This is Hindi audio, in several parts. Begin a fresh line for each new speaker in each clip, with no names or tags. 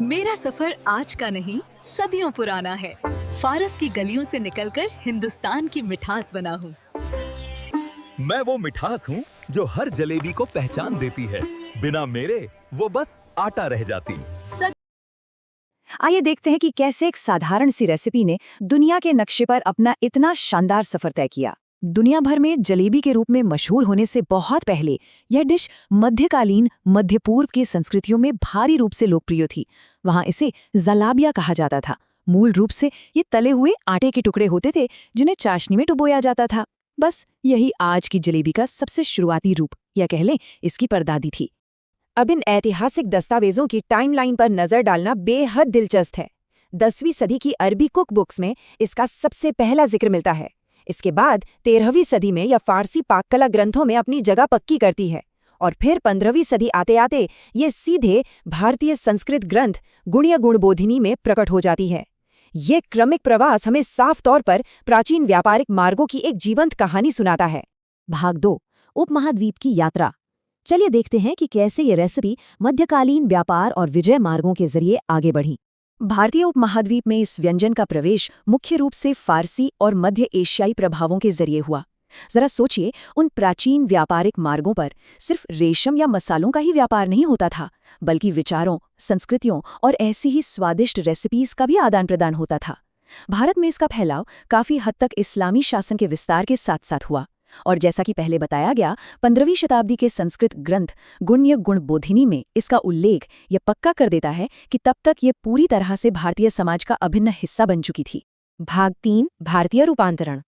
मेरा सफर आज का नहीं, सदियों पुराना है। फारस की गलियों से निकलकर हिंदुस्तान की मिठास बना हूँ।
मैं वो मिठास हूँ जो हर जलेबी को पहचान देती है। बिना मेरे वो बस आटा रह जाती।
आइए देखते हैं कि कैसे एक साधारण सी रेसिपी ने दुनिया के नक्शे पर अपना इतना शानदार सफर तय किया। दुनिया भर में जलेबी के रूप में मशहूर होने से बहुत पहले यह डिश मध्यकालीन मध्य पूर्व की संस्कृतियों में भारी रूप से लोकप्रिय थी। वहां इसे जलाबिया कहा जाता था। मूल रूप से ये तले हुए आटे के टुकड़े होते थे जिन्हें चाशनी में डुबोया जाता था। बस यही आज की जलेबी का सबसे शुरुआती रूप, या कह लें इसकी परदादी थी। अब इन ऐतिहासिक दस्तावेजों की टाइमलाइन पर नजर डालना बेहद दिलचस्प है। 10वीं सदी की अरबी कुक बुक्स में इसका सबसे पहला जिक्र मिलता है। इसके बाद 13वीं सदी में यह फारसी पाककला ग्रंथों में अपनी जगह पक्की करती है, और फिर 15वीं सदी आते आते ये सीधे भारतीय संस्कृत ग्रंथ गुण्य गुणबोधिनी में प्रकट हो जाती है। ये क्रमिक प्रवास हमें साफ तौर पर प्राचीन व्यापारिक मार्गों की एक जीवंत कहानी सुनाता है। भाग 2, उपमहाद्वीप की यात्रा। चलिए देखते हैं कि कैसे ये रेसिपी मध्यकालीन व्यापार और विजय मार्गों के जरिए आगे बढ़ी। भारतीय उपमहाद्वीप में इस व्यंजन का प्रवेश मुख्य रूप से फारसी और मध्य एशियाई प्रभावों के जरिए हुआ। जरा सोचिए, उन प्राचीन व्यापारिक मार्गों पर सिर्फ रेशम या मसालों का ही व्यापार नहीं होता था, बल्कि विचारों, संस्कृतियों और ऐसी ही स्वादिष्ट रेसिपीज का भी आदान प्रदान होता था। भारत में इसका फैलाव काफी हद तक इस्लामी शासन के विस्तार के साथ साथ हुआ, और जैसा कि पहले बताया गया, 15वीं शताब्दी के संस्कृत ग्रंथ गुण्य गुणबोधिनी में इसका उल्लेख यह पक्का कर देता है कि तब तक ये पूरी तरह से भारतीय समाज का अभिन्न हिस्सा बन चुकी थी। भाग 3, भारतीय रूपांतरण।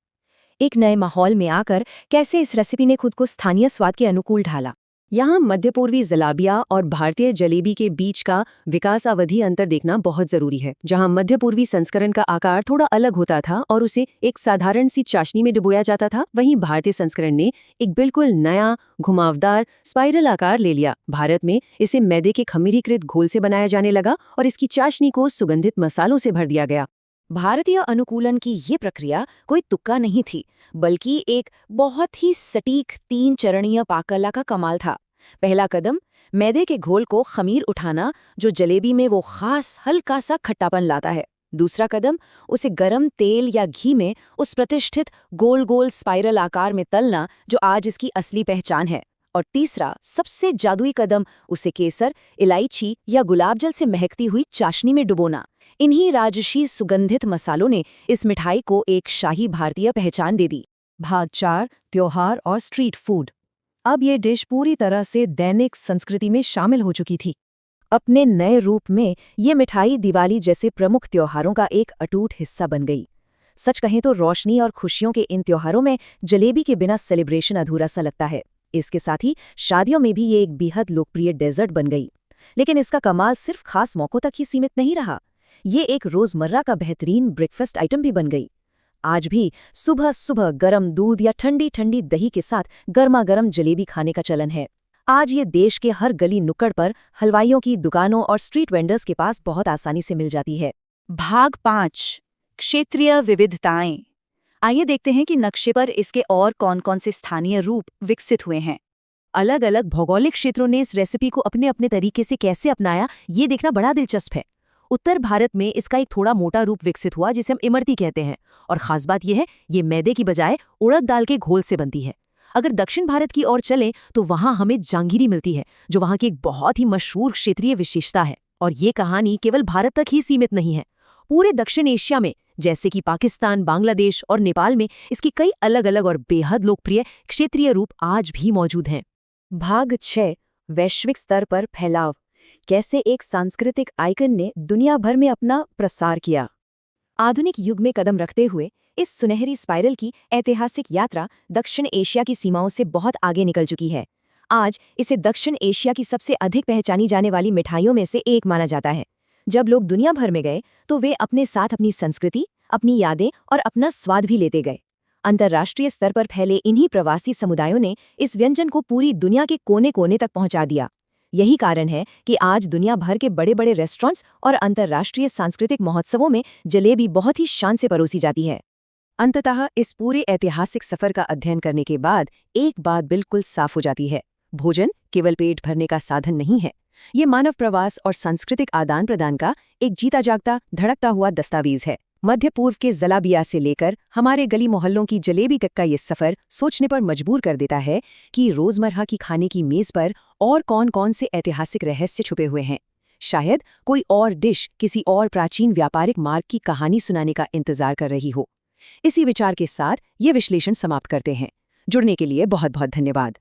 एक नए माहौल में आकर कैसे इस रेसिपी ने खुद को स्थानीय स्वाद के अनुकूल ढाला। यहाँ मध्य पूर्वी जलाबिया और भारतीय जलेबी के बीच का विकास अवधि अंतर देखना बहुत जरूरी है। जहाँ मध्य पूर्वी संस्करण का आकार थोड़ा अलग होता था और उसे एक साधारण सी चाशनी में डुबोया जाता था, वहीं भारतीय संस्करण ने एक बिल्कुल नया घुमावदार स्पाइरल आकार ले लिया। भारत में इसे मैदे के खमीरीकृत घोल से बनाया जाने लगा और इसकी चाशनी को सुगंधित मसालों से भर दिया गया। भारतीय अनुकूलन की ये प्रक्रिया कोई तुक्का नहीं थी, बल्कि एक बहुत ही सटीक 3 चरणीय पाककला का कमाल था। पहला कदम, मैदे के घोल को खमीर उठाना, जो जलेबी में वो खास हल्का सा खट्टापन लाता है। दूसरा कदम, उसे गरम तेल या घी में उस प्रतिष्ठित गोल गोल स्पाइरल आकार में तलना, जो आज इसकी असली पहचान है। और तीसरा, सबसे जादुई कदम, उसे केसर, इलायची या गुलाबजल से महकती हुई चाशनी में डुबोना। इन्हीं राजशी सुगंधित मसालों ने इस मिठाई को एक शाही भारतीय पहचान दे दी। भाग 4, त्योहार और स्ट्रीट फूड। अब ये डिश पूरी तरह से दैनिक संस्कृति में शामिल हो चुकी थी। अपने नए रूप में ये मिठाई दिवाली जैसे प्रमुख त्योहारों का एक अटूट हिस्सा बन गई। सच कहें तो रोशनी और खुशियों के इन त्योहारों में जलेबी के बिना सेलिब्रेशन अधूरा सा लगता है। इसके साथ ही शादियों में भी ये एक बेहद लोकप्रिय डेजर्ट बन गई। लेकिन इसका कमाल सिर्फ खास मौकों तक ही सीमित नहीं रहा, ये एक रोजमर्रा का बेहतरीन ब्रेकफास्ट आइटम भी बन गई। आज भी सुबह सुबह गरम दूध या ठंडी ठंडी दही के साथ गर्मा गर्म जलेबी खाने का चलन है। आज ये देश के हर गली नुक्कड़ पर हलवाइयों की दुकानों और स्ट्रीट वेंडर्स के पास बहुत आसानी से मिल जाती है। भाग 5, क्षेत्रीय विविधताएं। आइए देखते हैं कि नक्शे पर इसके और कौन कौन से स्थानीय रूप विकसित हुए हैं। अलग अलग भौगोलिक क्षेत्रों ने इस रेसिपी को अपने अपने तरीके से कैसे अपनाया, ये देखना बड़ा दिलचस्प है। उत्तर भारत में इसका एक थोड़ा मोटा रूप विकसित हुआ, जिसे हम इमरती कहते हैं, और खास बात यह है, ये मैदे की बजाय उड़द दाल के घोल से बनती है। अगर दक्षिण भारत की ओर चलें तो वहां हमें जांगीरी मिलती है, जो वहां की एक बहुत ही मशहूर क्षेत्रीय विशेषता है। और ये कहानी केवल भारत तक ही सीमित नहीं है। पूरे दक्षिण एशिया में, जैसे कि पाकिस्तान, बांग्लादेश और नेपाल में, इसकी कई अलग अलग और बेहद लोकप्रिय क्षेत्रीय रूप आज भी मौजूद हैं। भाग 6, वैश्विक स्तर पर फैलाव। कैसे एक सांस्कृतिक आइकन ने दुनिया भर में अपना प्रसार किया। आधुनिक युग में कदम रखते हुए इस सुनहरी स्पाइरल की ऐतिहासिक यात्रा दक्षिण एशिया की सीमाओं से बहुत आगे निकल चुकी है। आज इसे दक्षिण एशिया की सबसे अधिक पहचानी जाने वाली मिठाइयों में से एक माना जाता है। जब लोग दुनिया भर में गए तो वे अपने साथ अपनी संस्कृति, अपनी यादें और अपना स्वाद भी लेते गए। अंतर्राष्ट्रीय स्तर पर फैले इन्हीं प्रवासी समुदायों ने इस व्यंजन को पूरी दुनिया के कोने कोने तक पहुंचा दिया। यही कारण है कि आज दुनिया भर के बड़े बड़े रेस्टोरेंट्स और अंतर्राष्ट्रीय सांस्कृतिक महोत्सवों में जलेबी बहुत ही शान से परोसी जाती है। अंततः इस पूरे ऐतिहासिक सफर का अध्ययन करने के बाद एक बात बिल्कुल साफ हो जाती है, भोजन केवल पेट भरने का साधन नहीं है, ये मानव प्रवास और सांस्कृतिक आदान प्रदान का एक जीता जागता धड़कता हुआ दस्तावेज है। मध्य पूर्व के जलाबिया से लेकर हमारे गली मोहल्लों की जलेबी तक का ये सफर सोचने पर मजबूर कर देता है कि रोजमर्रा की खाने की मेज पर और कौन कौन से ऐतिहासिक रहस्य छुपे हुए हैं। शायद कोई और डिश किसी और प्राचीन व्यापारिक मार्ग की कहानी सुनाने का इंतजार कर रही हो। इसी विचार के साथ ये विश्लेषण समाप्त करते हैं। जुड़ने के लिए बहुत बहुत धन्यवाद।